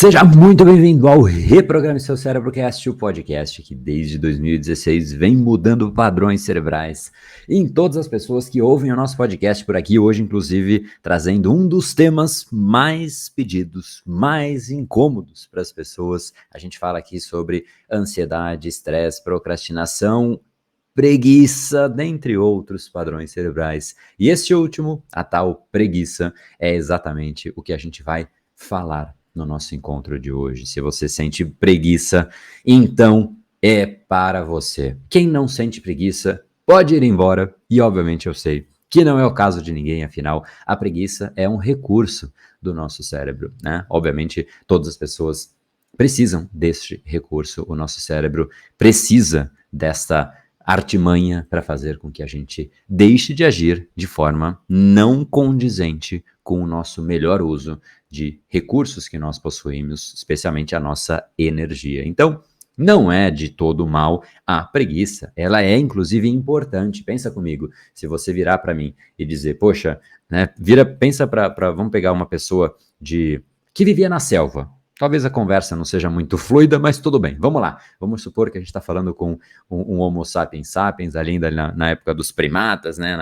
Seja muito bem-vindo ao Reprograme Seu Cérebrocast, o podcast que desde 2016 vem mudando padrões cerebrais em todas as pessoas que ouvem o nosso podcast por aqui, hoje inclusive trazendo um dos temas mais pedidos, mais incômodos para as pessoas. A gente fala aqui sobre ansiedade, estresse, procrastinação, preguiça, dentre outros padrões cerebrais. E este último, a tal preguiça, é exatamente o que a gente vai falar no nosso encontro de hoje. Se você sente preguiça, então é para você. Quem não sente preguiça pode ir embora, e obviamente eu sei que não é o caso de ninguém, afinal, a preguiça é um recurso do nosso cérebro, né? Obviamente, todas as pessoas precisam deste recurso, o nosso cérebro precisa desta artimanha para fazer com que a gente deixe de agir de forma não condizente com o nosso melhor uso de recursos que nós possuímos, especialmente a nossa energia. Então, não é de todo mal a preguiça, ela é inclusive importante. Pensa comigo, se você virar para mim e dizer, poxa, né, pensa vamos pegar uma pessoa que vivia na selva. Talvez a conversa não seja muito fluida, mas tudo bem, vamos lá. Vamos supor que a gente está falando com um Homo sapiens sapiens, ali na época dos primatas, né,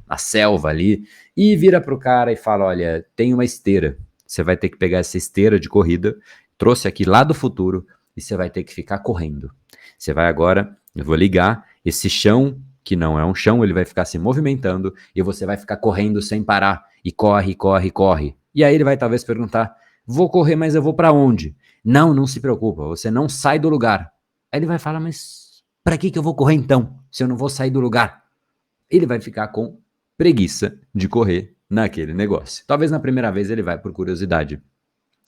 na selva ali, e vira para o cara e fala, olha, tem uma esteira, você vai ter que pegar essa esteira de corrida, trouxe aqui lá do futuro, e você vai ter que ficar correndo. Você vai agora, eu vou ligar, esse chão, que não é um chão, ele vai ficar se movimentando, e você vai ficar correndo sem parar, e corre, corre, corre. E aí ele vai talvez perguntar, vou correr, mas eu vou para onde? Não se preocupa, você não sai do lugar. Aí ele vai falar, mas para que eu vou correr então, se eu não vou sair do lugar? Ele vai ficar com preguiça de correr naquele negócio. Talvez na primeira vez ele vai por curiosidade,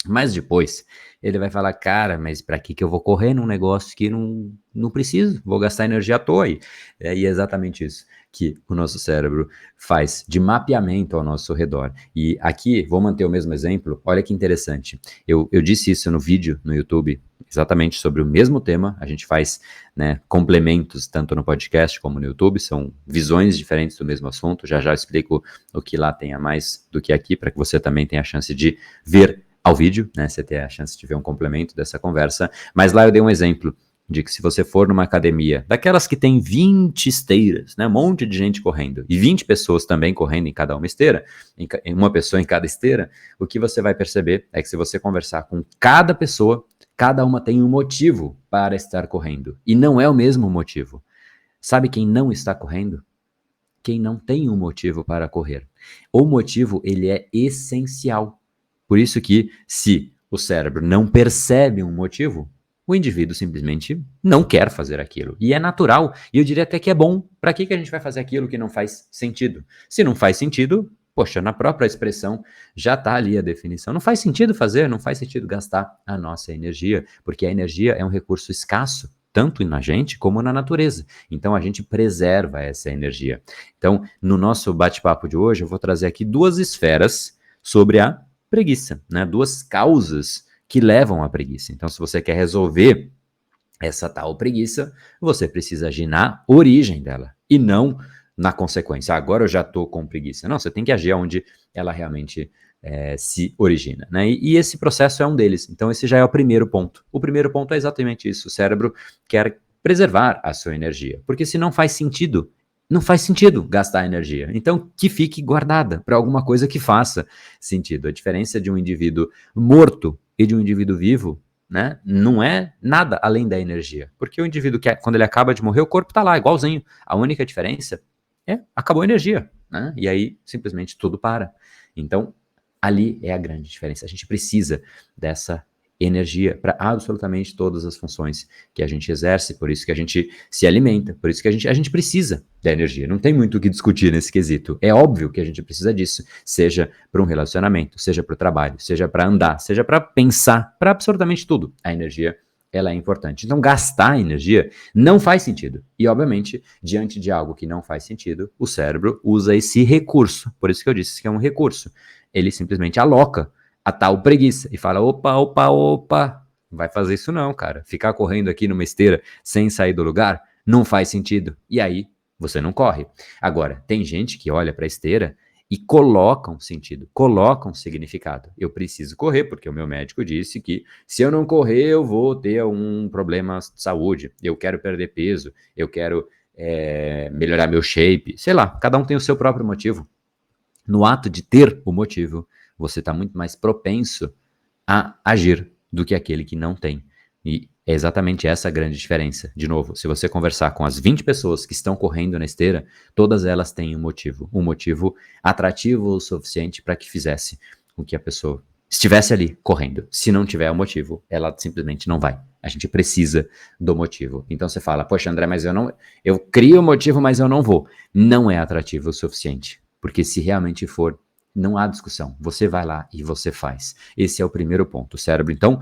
mas depois ele vai falar, cara, mas para que eu vou correr num negócio que não preciso, vou gastar energia à toa aí. E é exatamente isso que o nosso cérebro faz de mapeamento ao nosso redor. E aqui, vou manter o mesmo exemplo, olha que interessante. Eu disse isso no vídeo no YouTube, exatamente sobre o mesmo tema, a gente faz, né, complementos tanto no podcast como no YouTube, são visões diferentes do mesmo assunto, já explico o que lá tem a mais do que aqui, para que você também tenha a chance de ver ao vídeo, né, você ter a chance de ver um complemento dessa conversa, mas lá eu dei um exemplo de que se você for numa academia, daquelas que tem 20 esteiras, né, um monte de gente correndo, e 20 pessoas também correndo em cada uma esteira, uma pessoa em cada esteira, o que você vai perceber é que se você conversar com cada pessoa, cada uma tem um motivo para estar correndo, e não é o mesmo motivo. Sabe quem não está correndo? Quem não tem um motivo para correr. O motivo, ele é essencial. Por isso que, se o cérebro não percebe um motivo, o indivíduo simplesmente não quer fazer aquilo. E é natural, e eu diria até que é bom. Para que a gente vai fazer aquilo que não faz sentido? Se não faz sentido, poxa, na própria expressão já está ali a definição. Não faz sentido fazer, não faz sentido gastar a nossa energia, porque a energia é um recurso escasso, tanto na gente como na natureza. Então a gente preserva essa energia. Então, no nosso bate-papo de hoje, eu vou trazer aqui duas esferas sobre a preguiça, né? Duas causas que levam à preguiça. Então, se você quer resolver essa tal preguiça, você precisa agir na origem dela e não na consequência. Agora eu já estou com preguiça. Não, você tem que agir onde ela realmente se origina, né? E esse processo é um deles. Então, esse já é o primeiro ponto. O primeiro ponto é exatamente isso. O cérebro quer preservar a sua energia, porque se não faz sentido, não faz sentido gastar energia. Então, que fique guardada para alguma coisa que faça sentido. A diferença de um indivíduo morto e de um indivíduo vivo, né, não é nada além da energia. Porque o indivíduo, quando ele acaba de morrer, o corpo está lá, igualzinho. A única diferença é acabou a energia, né? E aí, simplesmente, tudo para. Então, ali é a grande diferença. A gente precisa dessa energia para absolutamente todas as funções que a gente exerce, por isso que a gente se alimenta, por isso que a gente precisa da energia. Não tem muito o que discutir nesse quesito. É óbvio que a gente precisa disso, seja para um relacionamento, seja para o trabalho, seja para andar, seja para pensar, para absolutamente tudo. A energia, ela é importante. Então, gastar energia não faz sentido. E, obviamente, diante de algo que não faz sentido, o cérebro usa esse recurso. Por isso que eu disse que é um recurso. Ele simplesmente aloca a tal preguiça e fala, opa, não vai fazer isso não, cara. Ficar correndo aqui numa esteira sem sair do lugar não faz sentido. E aí, você não corre. Agora, tem gente que olha para a esteira e colocam sentido, colocam significado. Eu preciso correr porque o meu médico disse que se eu não correr eu vou ter um problema de saúde, eu quero perder peso, eu quero melhorar meu shape, sei lá, cada um tem o seu próprio motivo. No ato de ter o motivo, você está muito mais propenso a agir do que aquele que não tem. E é exatamente essa a grande diferença. De novo, se você conversar com as 20 pessoas que estão correndo na esteira, todas elas têm um motivo atrativo o suficiente para que fizesse com que a pessoa estivesse ali correndo. Se não tiver o motivo, ela simplesmente não vai. A gente precisa do motivo. Então você fala, poxa, André, mas eu crio o motivo, mas eu não vou. Não é atrativo o suficiente. Porque se realmente for, não há discussão. Você vai lá e você faz. Esse é o primeiro ponto. O cérebro, então,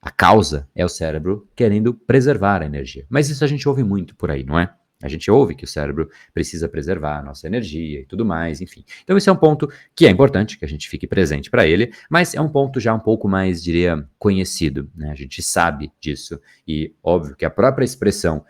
a causa é o cérebro querendo preservar a energia. Mas isso a gente ouve muito por aí, não é? A gente ouve que o cérebro precisa preservar a nossa energia e tudo mais, enfim. Então esse é um ponto que é importante, que a gente fique presente para ele, mas é um ponto já um pouco mais, diria, conhecido, né? A gente sabe disso e óbvio que a própria expressão,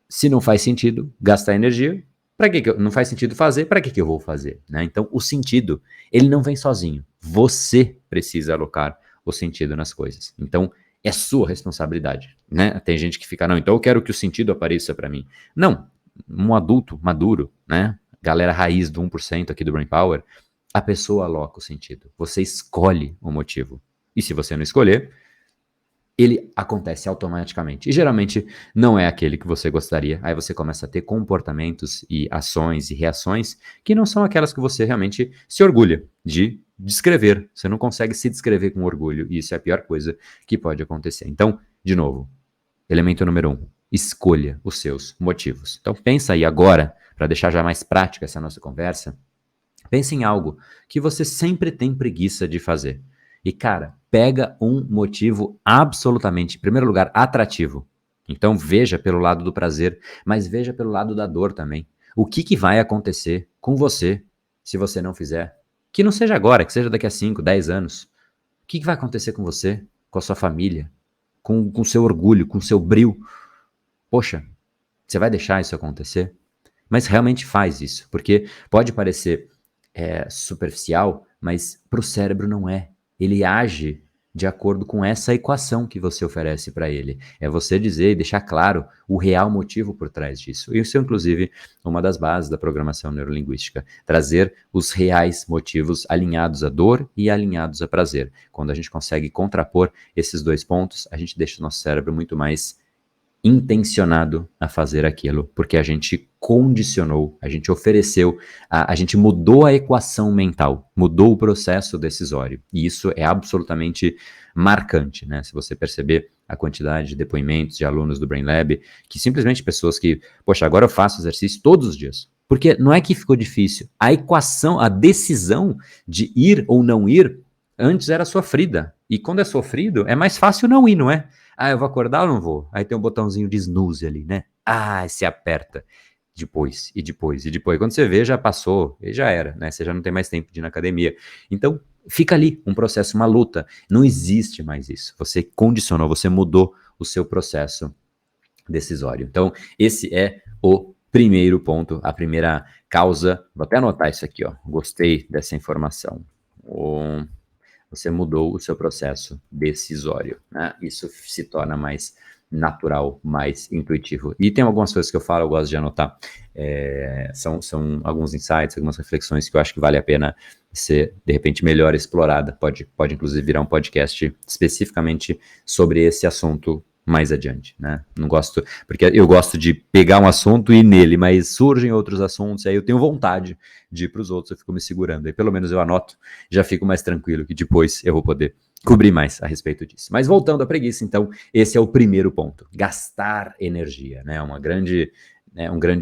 se não faz sentido gastar energia, para que não faz sentido fazer, para que eu vou fazer, né? Então o sentido, ele não vem sozinho. Você precisa alocar o sentido nas coisas. Então é sua responsabilidade, né? Tem gente que fica, não, então eu quero que o sentido apareça para mim. Não, um adulto maduro, né? Galera raiz do 1% aqui do Brain Power, a pessoa aloca o sentido. Você escolhe o motivo. E se você não escolher, ele acontece automaticamente. E geralmente não é aquele que você gostaria. Aí você começa a ter comportamentos e ações e reações que não são aquelas que você realmente se orgulha de descrever. Você não consegue se descrever com orgulho. E isso é a pior coisa que pode acontecer. Então, de novo, elemento número 1. Escolha os seus motivos. Então pensa aí agora, para deixar já mais prática essa nossa conversa, pense em algo que você sempre tem preguiça de fazer. E, cara, pega um motivo absolutamente, em primeiro lugar, atrativo. Então, veja pelo lado do prazer, mas veja pelo lado da dor também. O que vai acontecer com você se você não fizer? Que não seja agora, que seja daqui a 5, 10 anos. O que vai acontecer com você, com a sua família, com o seu orgulho, com o seu brio? Poxa, você vai deixar isso acontecer? Mas realmente faz isso, porque pode parecer superficial, mas para o cérebro não é. Ele age de acordo com essa equação que você oferece para ele. É você dizer e deixar claro o real motivo por trás disso. Isso é, inclusive, uma das bases da programação neurolinguística. Trazer os reais motivos alinhados à dor e alinhados a prazer. Quando a gente consegue contrapor esses dois pontos, a gente deixa o nosso cérebro muito mais intencionado a fazer aquilo, porque a gente condicionou, a gente ofereceu, a gente mudou a equação mental, mudou o processo decisório. E isso é absolutamente marcante, né? Se você perceber a quantidade de depoimentos de alunos do Brain Lab, que simplesmente pessoas que, poxa, agora eu faço exercício todos os dias. Porque não é que ficou difícil, a equação, a decisão de ir ou não ir, antes era sofrida. E quando é sofrido, é mais fácil não ir, não é? Ah, eu vou acordar ou não vou? Aí tem um botãozinho de snooze ali, né? Ah, se aperta. Depois, e depois, e depois. Quando você vê, já passou, e já era, né? Você já não tem mais tempo de ir na academia. Então, fica ali, um processo, uma luta. Não existe mais isso. Você condicionou, você mudou o seu processo decisório. Então, esse é o primeiro ponto, a primeira causa. Vou até anotar isso aqui, ó. Gostei dessa informação. Você mudou o seu processo decisório, né? Isso se torna mais natural, mais intuitivo. E tem algumas coisas que eu falo, eu gosto de anotar. São alguns insights, algumas reflexões que eu acho que vale a pena ser, de repente, melhor explorada. Pode inclusive virar um podcast especificamente sobre esse assunto mais adiante, né? Não gosto, porque eu gosto de pegar um assunto e ir nele, mas surgem outros assuntos, aí eu tenho vontade de ir para os outros, eu fico me segurando, aí pelo menos eu anoto, já fico mais tranquilo que depois eu vou poder cobrir mais a respeito disso. Mas voltando à preguiça, então, esse é o primeiro ponto, gastar energia, né? Um grande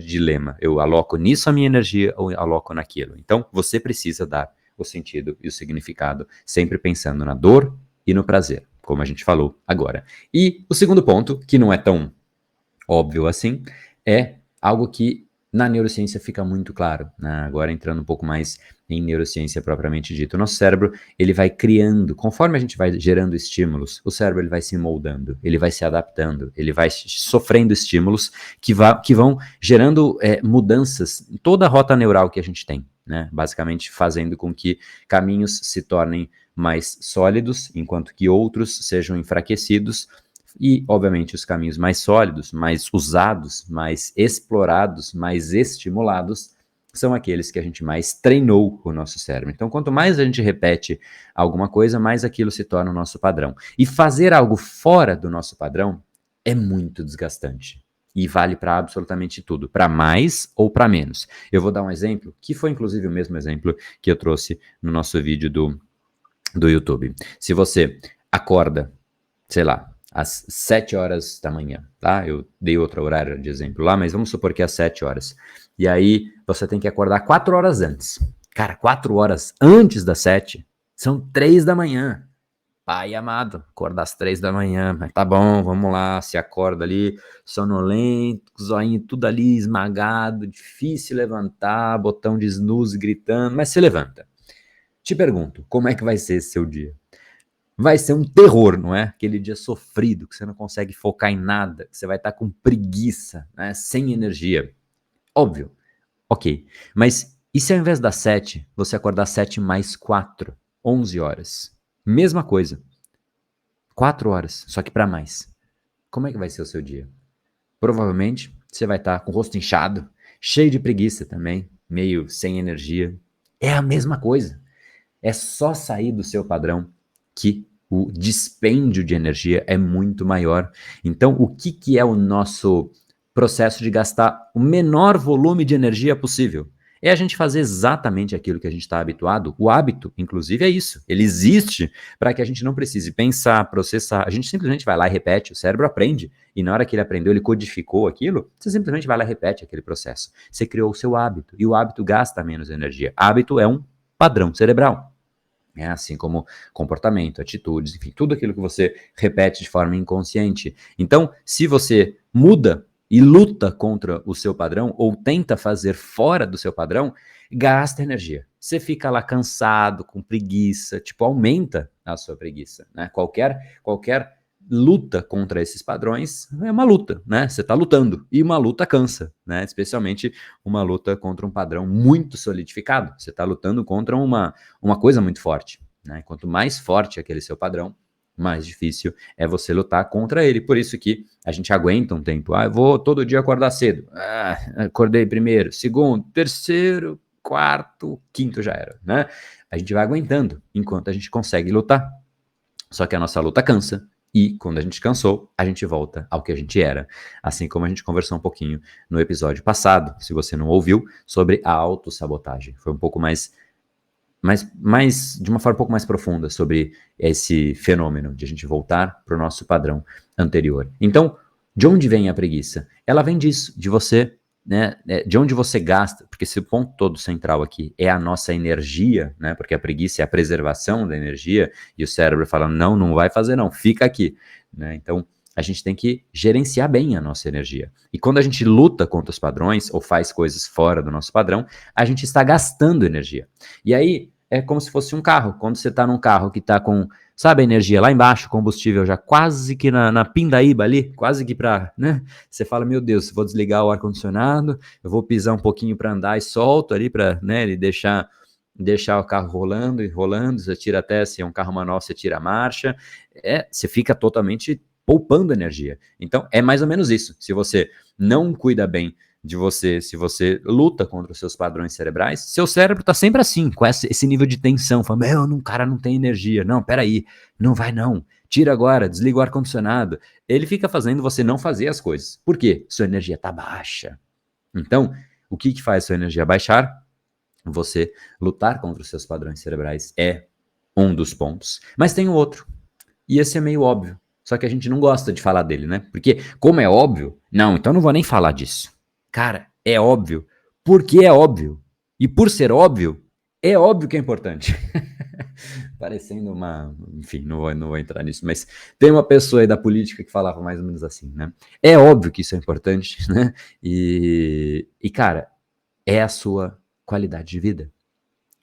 dilema, eu aloco nisso a minha energia ou aloco naquilo? Então, você precisa dar o sentido e o significado, sempre pensando na dor e no prazer, como a gente falou agora. E o segundo ponto, que não é tão óbvio assim, é algo que na neurociência fica muito claro, né? Agora entrando um pouco mais em neurociência propriamente dito. O nosso cérebro, ele vai criando, conforme a gente vai gerando estímulos, o cérebro ele vai se moldando, ele vai se adaptando, ele vai sofrendo estímulos que vão gerando mudanças em toda a rota neural que a gente tem. né? Basicamente fazendo com que caminhos se tornem mais sólidos, enquanto que outros sejam enfraquecidos. E, obviamente, os caminhos mais sólidos, mais usados, mais explorados, mais estimulados, são aqueles que a gente mais treinou o nosso cérebro. Então, quanto mais a gente repete alguma coisa, mais aquilo se torna o nosso padrão. E fazer algo fora do nosso padrão é muito desgastante. E vale para absolutamente tudo, para mais ou para menos. Eu vou dar um exemplo, que foi inclusive o mesmo exemplo que eu trouxe no nosso vídeo do YouTube. Se você acorda, sei lá, às 7 horas da manhã, tá? Eu dei outro horário de exemplo lá, mas vamos supor que é às 7 horas. E aí você tem que acordar 4 horas antes. Cara, 4 horas antes das 7 são 3 da manhã. Pai amado, acordar às 3 da manhã, mas tá bom, vamos lá, se acorda ali, sonolento, zoinho tudo ali esmagado, difícil levantar, botão de snooze gritando, mas se levanta. Te pergunto, como é que vai ser esse seu dia? Vai ser um terror, não é? Aquele dia sofrido, que você não consegue focar em nada, que você vai estar com preguiça, né? Sem energia. Óbvio, ok. Mas e se ao invés das 7, você acordar às 7 mais 4, 11 horas? Mesma coisa. 4 horas, só que para mais. Como é que vai ser o seu dia? Provavelmente você vai estar com o rosto inchado, cheio de preguiça também, meio sem energia. É a mesma coisa. É só sair do seu padrão que o dispêndio de energia é muito maior. Então, o que é o nosso processo de gastar o menor volume de energia possível? É a gente fazer exatamente aquilo que a gente está habituado. O hábito, inclusive, é isso. Ele existe para que a gente não precise pensar, processar. A gente simplesmente vai lá e repete. O cérebro aprende. E na hora que ele aprendeu, ele codificou aquilo, você simplesmente vai lá e repete aquele processo. Você criou o seu hábito. E o hábito gasta menos energia. Hábito é um padrão cerebral. É assim como comportamento, atitudes, enfim, tudo aquilo que você repete de forma inconsciente. Então, se você muda e luta contra o seu padrão ou tenta fazer fora do seu padrão, gasta energia. Você fica lá cansado, com preguiça, tipo, aumenta a sua preguiça, né? Qualquer luta contra esses padrões é uma luta, né? Você está lutando e uma luta cansa, né? Especialmente uma luta contra um padrão muito solidificado. Você está lutando contra uma coisa muito forte, né? Quanto mais forte aquele seu padrão, mais difícil é você lutar contra ele. Por isso que a gente aguenta um tempo. Ah, eu vou todo dia acordar cedo. Ah, acordei primeiro, segundo, terceiro, quarto, quinto já era, né? A gente vai aguentando enquanto a gente consegue lutar. Só que a nossa luta cansa. E quando a gente cansou, a gente volta ao que a gente era. Assim como a gente conversou um pouquinho no episódio passado, se você não ouviu, sobre a autossabotagem. Foi um pouco mais de uma forma um pouco mais profunda sobre esse fenômeno de a gente voltar para o nosso padrão anterior. Então, de onde vem a preguiça? Ela vem disso, de você, né, de onde você gasta, porque esse ponto todo central aqui é a nossa energia, né, porque a preguiça é a preservação da energia, e o cérebro fala, não, não vai fazer não, fica aqui, né, então a gente tem que gerenciar bem a nossa energia. E quando a gente luta contra os padrões ou faz coisas fora do nosso padrão, a gente está gastando energia. E aí é como se fosse um carro. Quando você está num carro que está com, sabe, a energia lá embaixo, combustível já quase que na pindaíba ali, quase que para, né? Você fala, meu Deus, vou desligar o ar-condicionado, eu vou pisar um pouquinho para andar e solto ali para, né, ele deixar o carro rolando e rolando, você tira até, se é um carro manual, você tira a marcha, você fica totalmente poupando energia. Então, é mais ou menos isso. Se você não cuida bem de você, se você luta contra os seus padrões cerebrais, seu cérebro está sempre assim, com esse nível de tensão, falando, meu, cara não tem energia, não, peraí, não vai não, tira agora, desliga o ar-condicionado. Ele fica fazendo você não fazer as coisas. Por quê? Sua energia está baixa. Então, o que faz sua energia baixar? Você lutar contra os seus padrões cerebrais é um dos pontos. Mas tem o outro, e esse é meio óbvio. Só que a gente não gosta de falar dele, né? Porque, como é óbvio, não, então não vou nem falar disso. Cara, é óbvio. Porque é óbvio. E por ser óbvio, é óbvio que é importante. Parecendo uma. Enfim, não vou entrar nisso, mas tem uma pessoa aí da política que falava mais ou menos assim, né? É óbvio que isso é importante, né? Cara, é a sua qualidade de vida.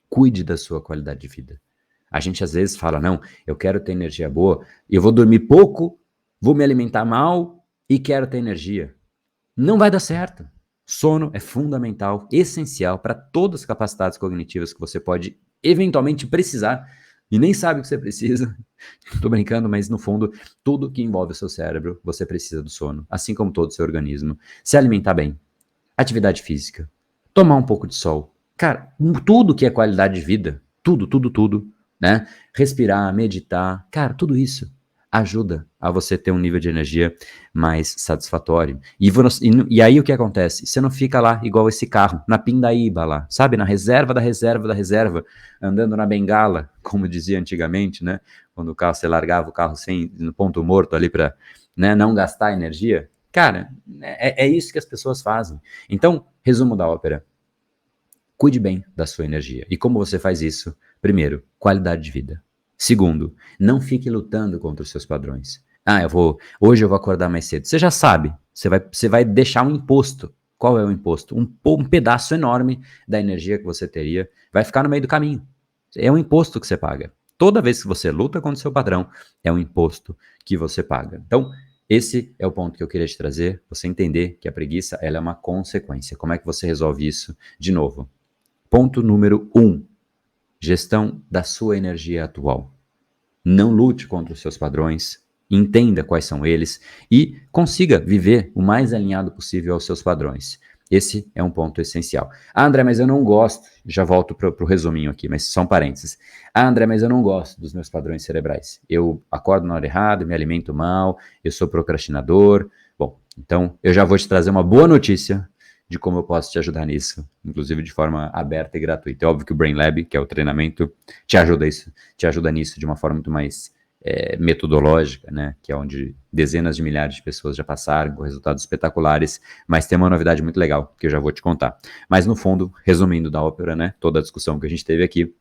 Cuide da sua qualidade de vida. A gente às vezes fala, não, eu quero ter energia boa, eu vou dormir pouco, vou me alimentar mal e quero ter energia. Não vai dar certo. Sono é fundamental, essencial para todas as capacidades cognitivas que você pode eventualmente precisar e nem sabe o que você precisa. Tô brincando, mas no fundo, tudo que envolve o seu cérebro, você precisa do sono, assim como todo o seu organismo. Se alimentar bem, atividade física, tomar um pouco de sol. Cara, tudo que é qualidade de vida, tudo, né? Respirar, meditar, cara, tudo isso ajuda a você ter um nível de energia mais satisfatório. E aí o que acontece? Você não fica lá igual esse carro, na pindaíba lá, sabe? Na reserva da reserva da reserva, andando na bengala, como dizia antigamente, né? Quando o carro, você largava o carro sem, no ponto morto ali para, né, não gastar energia. Cara, é isso que as pessoas fazem. Então, resumo da ópera. Cuide bem da sua energia. E como você faz isso? Primeiro, qualidade de vida. Segundo, não fique lutando contra os seus padrões. Ah, hoje eu vou acordar mais cedo. Você já sabe, você vai deixar um imposto. Qual é o imposto? Um pedaço enorme da energia que você teria vai ficar no meio do caminho. É um imposto que você paga. Toda vez que você luta contra o seu padrão, é um imposto que você paga. Então, esse é o ponto que eu queria te trazer, você entender que a preguiça ela é uma consequência. Como é que você resolve isso? De novo, ponto número 1, gestão da sua energia atual. Não lute contra os seus padrões, entenda quais são eles e consiga viver o mais alinhado possível aos seus padrões. Esse é um ponto essencial. Ah, André, mas eu não gosto. Já volto para o resuminho aqui, mas só um parênteses. Ah, André, mas eu não gosto dos meus padrões cerebrais. Eu acordo na hora errada, me alimento mal, eu sou procrastinador. Bom, então eu já vou te trazer uma boa notícia de como eu posso te ajudar nisso, inclusive de forma aberta e gratuita. É óbvio que o Brain Lab, que é o treinamento, te ajuda nisso de uma forma muito mais metodológica, né? Que é onde dezenas de milhares de pessoas já passaram com resultados espetaculares, mas tem uma novidade muito legal que eu já vou te contar. Mas no fundo, resumindo da ópera, né? Toda a discussão que a gente teve aqui,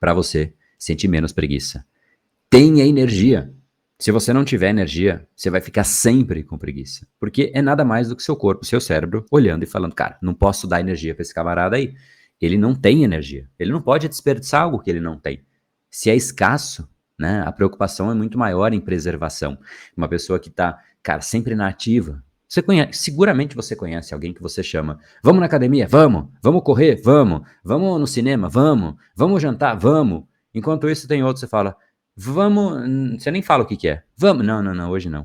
para você sentir menos preguiça. Tenha energia. Se você não tiver energia, você vai ficar sempre com preguiça. Porque é nada mais do que seu corpo, seu cérebro, olhando e falando, cara, não posso dar energia para esse camarada aí. Ele não tem energia. Ele não pode desperdiçar algo que ele não tem. Se é escasso, né, a preocupação é muito maior em preservação. Uma pessoa que está, cara, sempre na ativa. Seguramente você conhece alguém que você chama, vamos na academia? Vamos correr? Vamos no cinema? Vamos jantar? Vamos. Enquanto isso tem outro, você fala, vamos, você nem fala o que é. Vamos, não, hoje não.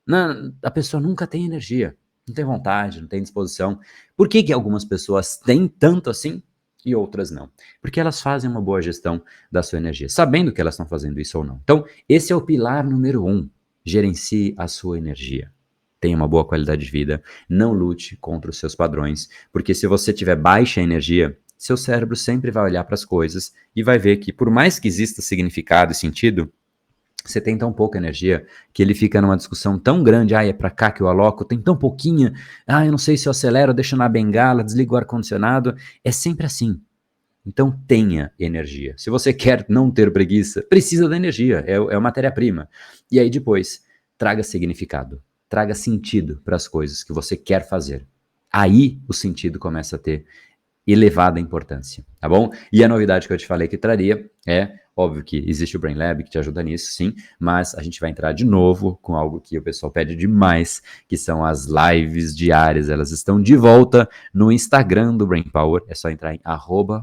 Não, a pessoa nunca tem energia, não tem vontade, não tem disposição. Por que que algumas pessoas têm tanto assim e outras não? Porque elas fazem uma boa gestão da sua energia, sabendo que elas estão fazendo isso ou não. Então, esse é o pilar número 1. Gerencie a sua energia. Tenha uma boa qualidade de vida, não lute contra os seus padrões, porque se você tiver baixa energia, seu cérebro sempre vai olhar para as coisas e vai ver que, por mais que exista significado e sentido, você tem tão pouca energia que ele fica numa discussão tão grande, é para cá que eu aloco, tem tão pouquinha, eu não sei se eu acelero, deixo na bengala, desligo o ar-condicionado, é sempre assim. Então tenha energia. Se você quer não ter preguiça, precisa da energia, é matéria-prima. E aí depois, traga significado, traga sentido para as coisas que você quer fazer. Aí o sentido começa a ter elevada importância, tá bom? E a novidade que eu te falei que traria é, óbvio que existe o Brain Lab que te ajuda nisso, sim, mas a gente vai entrar de novo com algo que o pessoal pede demais, que são as lives diárias. Elas estão de volta no Instagram do Brain Power, é só entrar em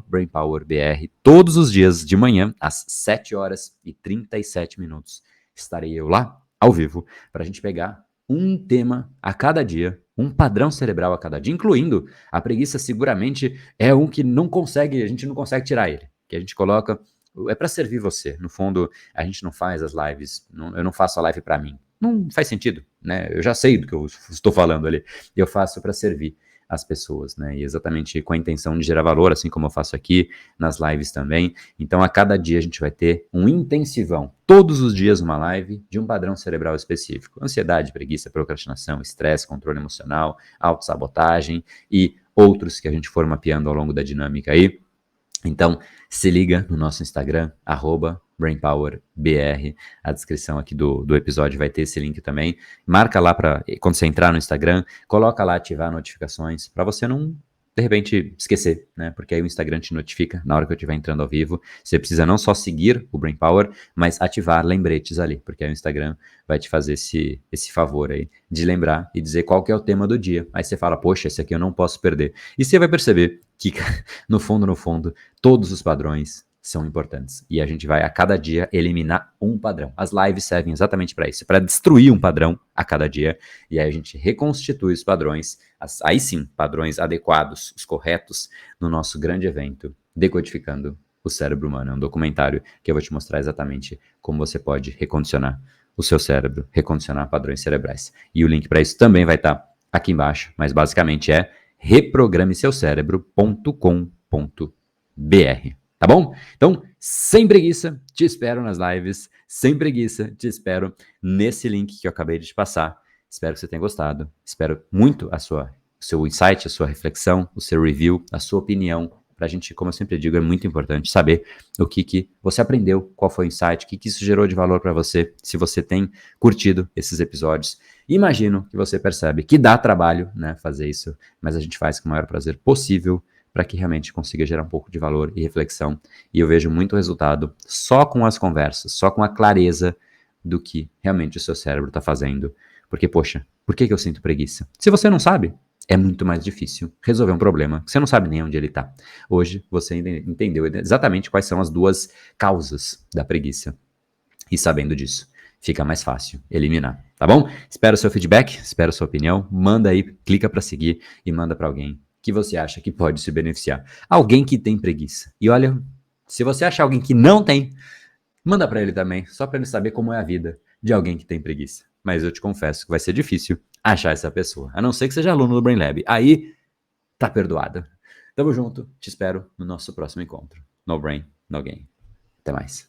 @BrainPowerBR todos os dias de manhã, às 7h37. Estarei eu lá, ao vivo, para a gente pegar um tema a cada dia, um padrão cerebral a cada dia, incluindo a preguiça. Seguramente é um que a gente não consegue tirar ele, que a gente coloca, é para servir você. No fundo, a gente não faz as lives, eu não faço a live para mim. Não faz sentido, né? Eu já sei do que eu estou falando ali. Eu faço para servir as pessoas, né? E exatamente com a intenção de gerar valor, assim como eu faço aqui nas lives também. Então, a cada dia a gente vai ter um intensivão. Todos os dias uma live de um padrão cerebral específico. Ansiedade, preguiça, procrastinação, estresse, controle emocional, autossabotagem e outros que a gente for mapeando ao longo da dinâmica aí. Então, se liga no nosso Instagram, @BrainPowerBR. A descrição aqui do episódio vai ter esse link também. Marca lá para quando você entrar no Instagram, coloca lá ativar notificações para você não de repente, esquecer, né? Porque aí o Instagram te notifica na hora que eu estiver entrando ao vivo. Você precisa não só seguir o Brain Power, mas ativar lembretes ali, porque aí o Instagram vai te fazer esse favor aí de lembrar e dizer qual que é o tema do dia. Aí você fala, poxa, esse aqui eu não posso perder. E você vai perceber que, no fundo, todos os padrões são importantes. E a gente vai a cada dia eliminar um padrão. As lives servem exatamente para isso, para destruir um padrão a cada dia. E aí a gente reconstitui os padrões, aí sim, padrões adequados, os corretos, no nosso grande evento, Decodificando o Cérebro Humano. É um documentário que eu vou te mostrar exatamente como você pode recondicionar o seu cérebro, recondicionar padrões cerebrais. E o link para isso também vai estar aqui embaixo, mas basicamente é reprogrameseucerebro.com.br. Tá bom? Então, sem preguiça, te espero nas lives. Sem preguiça, te espero nesse link que eu acabei de te passar. Espero que você tenha gostado. Espero muito o seu insight, a sua reflexão, o seu review, a sua opinião. Pra gente, como eu sempre digo, é muito importante saber o que você aprendeu, qual foi o insight, o que isso gerou de valor para você, se você tem curtido esses episódios. Imagino que você percebe que dá trabalho, né, fazer isso, mas a gente faz com o maior prazer possível para que realmente consiga gerar um pouco de valor e reflexão. E eu vejo muito resultado só com as conversas, só com a clareza do que realmente o seu cérebro está fazendo. Porque, poxa, por que eu sinto preguiça? Se você não sabe, é muito mais difícil resolver um problema que você não sabe nem onde ele está. Hoje você entendeu exatamente quais são as duas causas da preguiça. E sabendo disso, fica mais fácil eliminar, tá bom? Espero seu feedback, espero sua opinião. Manda aí, clica para seguir e manda para alguém que você acha que pode se beneficiar. Alguém que tem preguiça. E olha, se você achar alguém que não tem, manda para ele também, só para ele saber como é a vida de alguém que tem preguiça. Mas eu te confesso que vai ser difícil achar essa pessoa, a não ser que seja aluno do Brain Lab. Aí tá perdoado. Tamo junto, te espero no nosso próximo encontro. No Brain, No Game. Até mais.